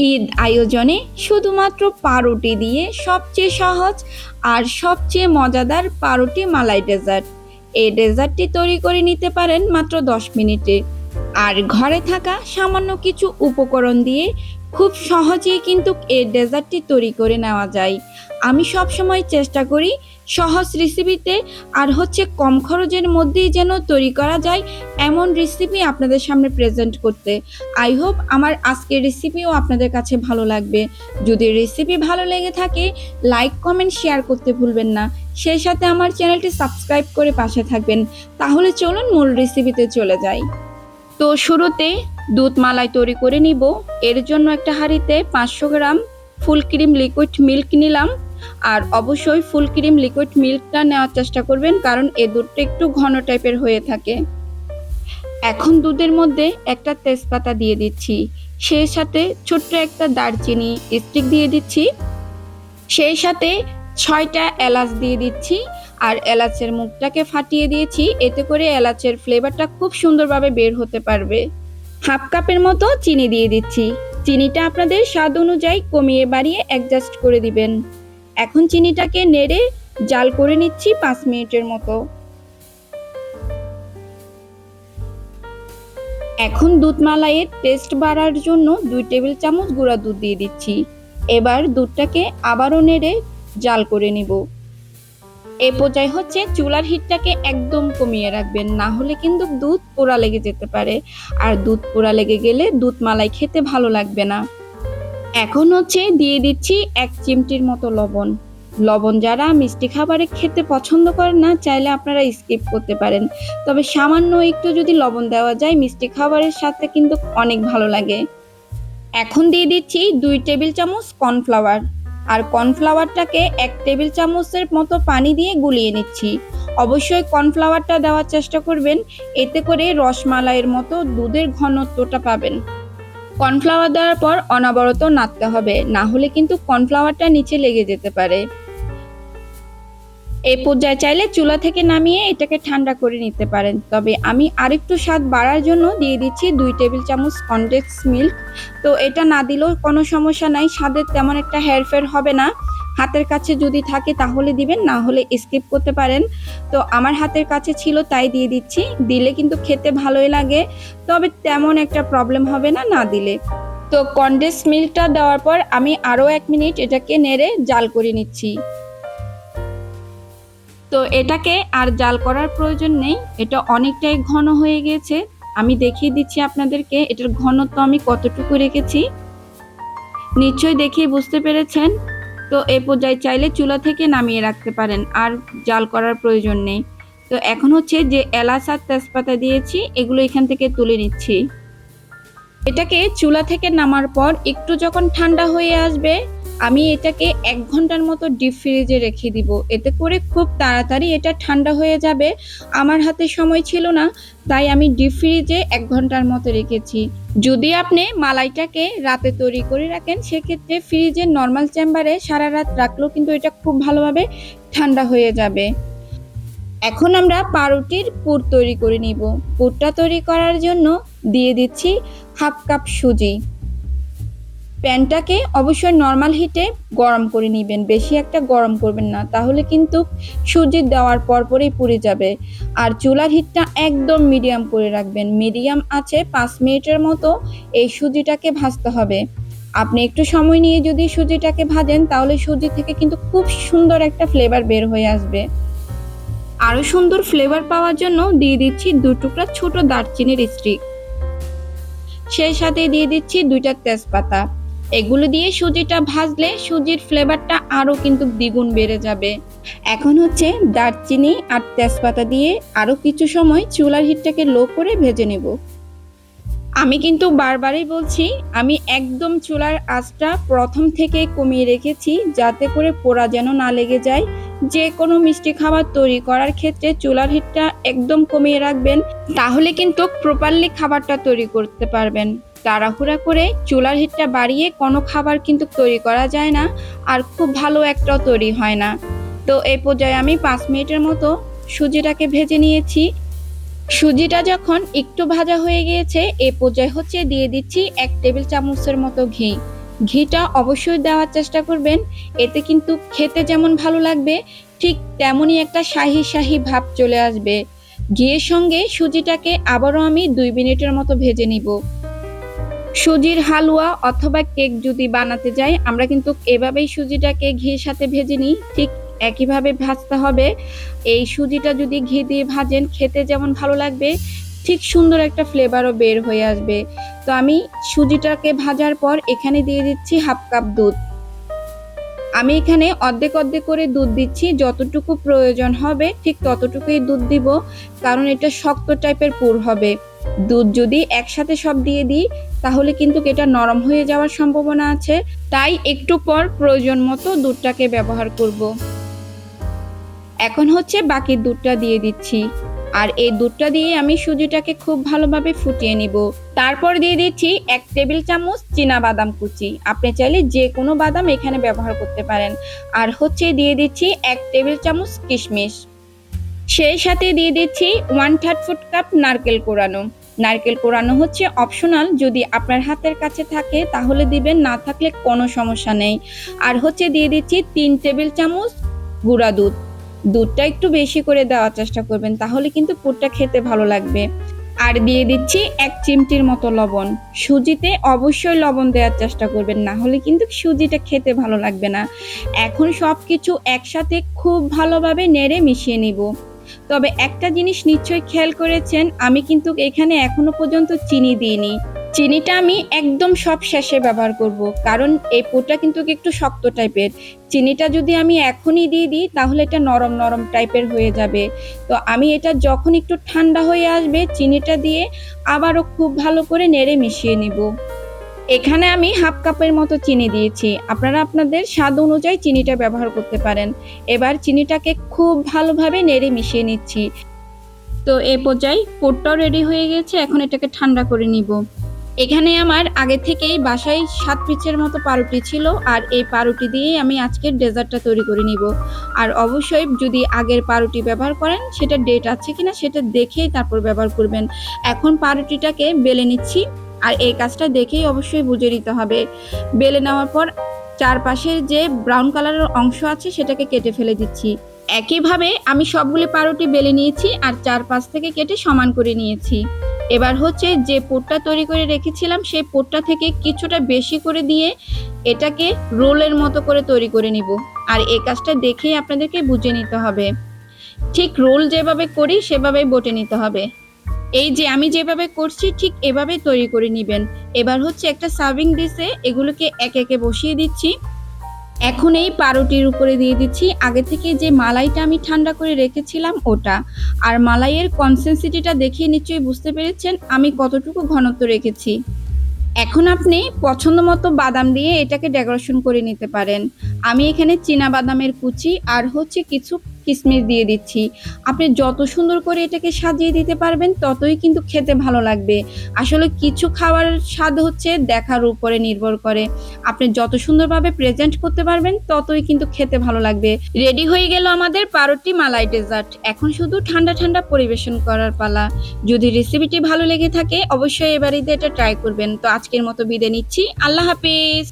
ঈদ আয়োজনে শুধুমাত্র পাউরুটি দিয়ে সবচেয়ে সহজ আর সবচেয়ে মজাদার পাউরুটি মালাই ডেজার্ট। এই ডেজার্টটি তৈরি করে নিতে পারেন মাত্র 10 মিনিটে। আর ঘরে থাকা সামান্য কিছু উপকরণ দিয়ে খুব সহজেই কিন্তু এই ডেজার্টটি তৈরি করে নেওয়া যায়। আমি সবসময় চেষ্টা করি সহজ রেসিপিতে আর কম খরচের মধ্যেই যেন তৈরি করা যায় এমন রেসিপি আপনাদের সামনে প্রেজেন্ট করতে। আই হোপ আমার আজকের রেসিপিও আপনাদের কাছে ভালো লাগবে। যদি রেসিপি ভালো লেগে থাকে লাইক কমেন্ট শেয়ার করতে ভুলবেন না, সেই সাথে আমার চ্যানেলটি সাবস্ক্রাইব করে পাশে থাকবেন। তাহলে চলুন মূল রেসিপিতে চলে যাই। তো শুরুতে দুধ মালাই তৈরি করে নিব। এর জন্য একটা হাঁড়িতে 500 গ্রাম ফুল ক্রিম লিকুইড মিল্ক নিলাম। আর অবশ্যই ফুল ক্রিম লিকুইড মিল্কটা নেওয়ার চেষ্টা করবেন, কারণ এই দুধটা একটু ঘন টাইপের হয়ে থাকে। এখন দুধের মধ্যে একটা তেজপাতা দিয়ে দিচ্ছি, সেই সাথে ছোট্ট একটা দারচিনি স্টিক দিয়ে দিচ্ছি, সেই সাথে 6টা এলাচ দিয়ে দিচ্ছি। আর এলাচের মুখটাকে ফাটিয়ে দিয়েছি, এতে করে এলাচের ফ্লেভারটা খুব সুন্দরভাবে বের হতে পারবে। হাফ কাপের মতো চিনি দিয়ে দিচ্ছি। চিনিটা আপনাদের স্বাদ অনুযায়ী কমিয়ে বাড়িয়ে অ্যাডজাস্ট করে দিবেন। এখন চিনিটাকে নেড়ে জাল করে নিচ্ছি 5 মিনিটের মতো। এখন দুধ মালাইয়ের টেস্ট বাড়ার জন্য 2 টেবিল চামচ গুঁড়া দুধ দিয়ে দিচ্ছি। এবার দুধটাকে আবারও নেড়ে জাল করে নিব। এই পর্যায়ে চুলার হিটটাকে একদম কমিয়ে রাখবেন, না হলে কিন্তু দুধ পোড়া লেগে যেতে পারে। আর দুধ পোড়া লেগে গেলে দুধ মালাই খেতে ভালো লাগবে না। এখন দিয়ে দিচ্ছি 1 চিমটির মতো লবণ। লবণ যারা মিষ্টি খাবারে খেতে পছন্দ করেন না চাইলে আপনারা স্কিপ করতে পারেন, তবে সামান্য একটু যদি লবণ দেওয়া যায় মিষ্টি খাবারের সাথে কিন্তু অনেক ভালো লাগে। এখন দিয়ে দিচ্ছি 2 টেবিল চামচ কর্নফ্লাওয়ার। আর কর্নফ্লাওয়ারটাকে 1 টেবিল চামচের মতো পানি দিয়ে গুলিয়ে নিচ্ছি। অবশ্যই কর্নফ্লাওয়ারটা দেওয়ার চেষ্টা করবেন, এতে করে রসমালাইয়ের মতো দুধের ঘনত্বটা পাবেন। কর্নফ্লাওয়ার দেওয়ার পর অনবরত নাড়তে হবে, না হলে কিন্তু কর্নফ্লাওয়ারটা নিচে লেগে যেতে পারে। এই পর্যায়ে চাইলে চুলা থেকে নামিয়ে এটাকে ঠান্ডা করে নিতে পারেন, তবে আমি আরেকটু স্বাদ বাড়ার জন্য দিয়ে দিচ্ছি 2 টেবিল চামচ কনডেন্স মিল্ক। তো এটা না দিলেও কোনো সমস্যা নাই, স্বাদের তেমন একটা হেরফের হবে না। হাতের কাছে যদি থাকে তাহলে দিবেন, না হলে স্কিপ করতে পারেন। তো আমার হাতের কাছে ছিল তাই দিয়ে দিচ্ছি। দিলে কিন্তু খেতে ভালোই লাগে, তবে তেমন একটা প্রবলেম হবে না না দিলে। তো কনডেন্স মিল্কটা দেওয়ার পর আমি আরও 1 মিনিট এটাকে নেড়ে জাল করে নিচ্ছি। তো এটাকে আর জাল করার প্রয়োজন নেই, এটা অনেকটাই ঘন হয়ে গেছে। আমি দেখিয়ে দিচ্ছি আপনাদেরকে এটার ঘনত্ব আমি কতটুকু রেখেছি, নিশ্চয়ই দেখে বুঝতে পেরেছেন। তো এই পর্যায়ে চাইলে চুলা থেকে নামিয়ে রাখতে পারেন, আর জাল করার প্রয়োজন নেই। তো এখন যে এলাচ আর তেজপাতা দিয়েছি এগুলো এখান থেকে তুলে নিচ্ছি। এটাকে চুলা থেকে নামার পর একটু যখন ঠান্ডা হয়ে আসবে আমি এটাকে 1 ঘন্টার মতো ডিপ ফ্রিজে রেখে দিব, এতে করে খুব তাড়াতাড়ি এটা ঠান্ডা হয়ে যাবে। আমার হাতে সময় ছিল না, তাই আমি ডিপ ফ্রিজে 1 ঘন্টার মতো রেখেছি। যদি আপনি মালাইটাকে রাতে তৈরি করে রাখেন সেক্ষেত্রে ফ্রিজে নর্মাল চেম্বারে সারা রাত রাখলেও কিন্তু এটা খুব ভালোভাবে ঠান্ডা হয়ে যাবে। এখন আমরা পাউরুটির পুর তৈরি করে নিব। পুরটা তৈরি করার জন্য দিয়ে দিচ্ছি হাফ কাপ সুজি। প্যানটাকে অবশ্যই নর্মাল হিটে গরম করে নেবেন, বেশি একটা গরম করবেন না, তাহলে কিন্তু সুজি দেওয়ার পরপরই পুড়ে যাবে। আর চুলার হিটটা একদম মিডিয়াম করে রাখবেন, মিডিয়াম আছে 5 মিনিটের মতো এই সুজিটাকে ভাজতে হবে। আপনি একটু সময় নিয়ে যদি সুজিটাকে ভাজেন তাহলে সুজি থেকে কিন্তু খুব সুন্দর একটা ফ্লেভার বের হয়ে আসবে। আরো সুন্দর ফ্লেভার পাওয়ার জন্য দিয়ে দিচ্ছি 2 টুকরা ছোট দারচিনির স্টিক, সেই সাথে দিয়ে দিচ্ছি 2টা তেজপাতা। এগুলো দিয়ে সুজিটা ভাজলে সুজির ফ্লেভারটা আরো কিন্তু দ্বিগুণ বেড়ে যাবে। এখন দারচিনি আর তেজপাতা দিয়ে আরো কিছু সময় চুলার হিটটাকে লো করে ভেজে নেব। আমি কিন্তু বারবারই বলছি, আমি একদম চুলার আঁচটা প্রথম থেকে কমিয়ে রেখেছি, যাতে করে পোড়া যেন না লেগে যায়। যে কোনো মিষ্টি খাবার তৈরি করার ক্ষেত্রে চুলার হিটটা একদম কমিয়ে রাখবেন, তাহলে কিন্তু প্রপারলি খাবারটা তৈরি করতে পারবেন। তাড়াহুড়া করে চুলার হিটটা বাড়িয়ে কোনো খাবার কিন্তু তৈরি করা যায় না, আর খুব ভালো একটাও তৈরি হয় না। তো এই পর্যায়ে আমি 5 মিনিটের মতো সুজিটাকে ভেজে নিয়েছি। সুজিটা যখন একটু ভাজা হয়ে গিয়েছে এ পর্যায়ে দিয়ে দিচ্ছি 1 টেবিল চামচের মতো ঘি। ঘিটা অবশ্যই দেওয়ার চেষ্টা করবেন, এতে কিন্তু খেতে যেমন ভালো লাগবে ঠিক তেমনই একটা শাহি শাহি ভাব চলে আসবে। ঘিয়ের সঙ্গে সুজিটাকে আবারও আমি 2 মিনিটের মতো ভেজে নিব। সুজির হালুয়া অথবা কেক যদি বানাতে যাই, আমরা কিন্তু এভাবেই সুজিটাকে ঘির সাথে ভেজে নিই, ঠিক একইভাবে ভাজতে হবে। এই সুজিটা যদি ঘি দিয়ে ভাজেন খেতে যেমন ভালো লাগবে ঠিক সুন্দর একটা ফ্লেভারও বের হয়ে আসবে। তো আমি সুজিটাকে ভাজার পর এখানে দিয়ে দিচ্ছি 1/2 কাপ দুধ। আমি এখানে অর্ধেক অর্ধেক করে দুধ দিচ্ছি, যতটুকু প্রয়োজন হবে ঠিক ততটুকুই দুধ দিব, কারণ এটা শক্ত টাইপের পুর হবে। দুধ যদি একসাথে সব দিয়ে দিই তাহলে কিন্তু এটা নরম হয়ে যাওয়ার সম্ভাবনা আছে, তাই একটু পর প্রয়োজন মতো দুধটাকে ব্যবহার করব। এখন হচ্ছে বাকি দুধটা দিয়ে দিচ্ছি, আর এই দুধটা দিয়ে আমি সুজিটাকে খুব ভালোভাবে ফুটিয়ে নিব। তারপর দিয়ে দিচ্ছি 1 টেবিল চামচ চীনা বাদাম কুচি, আপনি চাইলে যে কোনো বাদাম এখানে ব্যবহার করতে পারেন। আর হচ্ছে দিয়ে দিচ্ছি 1 টেবিল চামচ কিশমিশ, সেই সাথে দিয়ে দিচ্ছি 1/3 কাপ নারকেল কোড়ানো। নারকেল কোড়ানো হচ্ছে অপশনাল, যদি আপনার হাতের কাছে থাকে তাহলে দিবেন, না থাকলে কোনো সমস্যা নেই। আর হচ্ছে দিয়ে দিচ্ছি 3 টেবিল চামচ গুঁড়া দুধ। দুধটা একটু বেশি করে দেওয়ার চেষ্টা করবেন, তাহলে কিন্তু পুরটা খেতে ভালো লাগবে। আর দিয়ে দিচ্ছি 1 চিমটির মতো লবণ। সুজিতে অবশ্যই লবণ দেওয়ার চেষ্টা করবেন, না হলে কিন্তু সুজিটা খেতে ভালো লাগবে না। এখন সবকিছু একসাথে খুব ভালোভাবে নেড়ে মিশিয়ে নিব। তবে একটা জিনিস নিশ্চয়ই খেয়াল করেছেন, আমি কিন্তু এখানে এখনো পর্যন্ত চিনি দিইনি। চিনিটা আমি একদম সব শেষে ব্যবহার করব, কারণ এই পুরটা কিন্তু একটু শক্ত টাইপের। চিনিটা যদি আমি এখনই দিয়ে দিই তাহলে এটা নরম নরম টাইপের হয়ে যাবে। তো আমি এটা যখন একটু ঠান্ডা হয়ে আসবে চিনিটা দিয়ে আবারও খুব ভালো করে নেড়ে মিশিয়ে নিব। এখানে আমি 1/2 কাপের মতো চিনি দিয়েছি, আপনারা আপনাদের স্বাদ অনুযায়ী চিনিটা ব্যবহার করতে পারেন। এবার চিনিটাকে খুব ভালোভাবে নেড়ে মিশিয়ে নিচ্ছি। তো এই পর্যায়ে পুরটাও রেডি হয়ে গেছে, এখন এটাকে ঠান্ডা করে নিব। এখানে আমার আগে থেকেই বাসায় 7 পিসের মতো পাউরুটি ছিল, আর এই পাউরুটি দিয়েই আমি আজকের ডেজার্টটা তৈরি করে নিব। আর অবশ্যই যদি আগের পাউরুটি ব্যবহার করেন সেটা ডেট আছে কিনা সেটা দেখেই তারপর ব্যবহার করবেন। এখন পাউরুটিটাকে বেলে নিচ্ছি, আর এই কাজটা দেখেই অবশ্যই বুঝে নিতে হবে। বেলে নেওয়ার পর চারপাশের যে ব্রাউন কালারের অংশ আছে সেটাকে কেটে ফেলে দিচ্ছি। একইভাবে আমি সবগুলো পাউরুটি বেলে নিয়েছি আর চারপাশ থেকে কেটে সমান করে নিয়েছি। এবার হচ্ছে যে পুরটা তৈরি করে রেখেছিলাম সেই পুরটা থেকে কিছুটা বেশি করে দিয়ে এটাকে রোলের মতো করে তৈরি করে নিব। আর এই কাজটা দেখেই আপনাদেরকে বুঝে নিতে হবে, ঠিক রোল যেভাবে করি সেভাবেই বটে নিতে হবে। এই যে আমি যেভাবে করছি ঠিক এভাবে তৈরি করে নেবেন। এবার হচ্ছে একটা সার্ভিং ডিশে এগুলোকে একে একে বসিয়ে দিচ্ছি। এখন এই পাউরুটির উপরে দিয়ে দিচ্ছি আগে থেকে যে মালাইটা আমি ঠান্ডা করে রেখেছিলাম ওটা। আর মালাইয়ের কনসিস্টেন্সিটা দেখে নিশ্চয়ই বুঝতে পেরেছেন আমি কতটুকু ঘনত্ব রেখেছি। এখন আপনি পছন্দ মতো বাদাম দিয়ে এটাকে ডেকোরেশন করে নিতে পারেন। আমি এখানে চীনা বাদামের কুচি আর হচ্ছে কিছু কিশমিশ দিয়ে দিচ্ছি। আপনি যত সুন্দর করে এটাকে সাজিয়ে দিতে পারবেন ততই কিন্তু খেতে ভালো লাগবে। আসলে কিছু খাবার স্বাদ হচ্ছে দেখার উপরে নির্ভর করে, আপনি যত সুন্দরভাবে প্রেজেন্ট করতে পারবেন ততই কিন্তু খেতে ভালো লাগবে। রেডি হয়ে গেল আমাদের পাউরুটি মালাই ডেজার্ট, এখন শুধু ঠান্ডা ঠান্ডা পরিবেশন করার পালা। যদি রেসিপিটি ভালো লেগে থাকে অবশ্যই এবারে এটা ট্রাই করবেন। তো আজকের মতো বিদায় নিচ্ছি, আল্লাহ হাফেজ।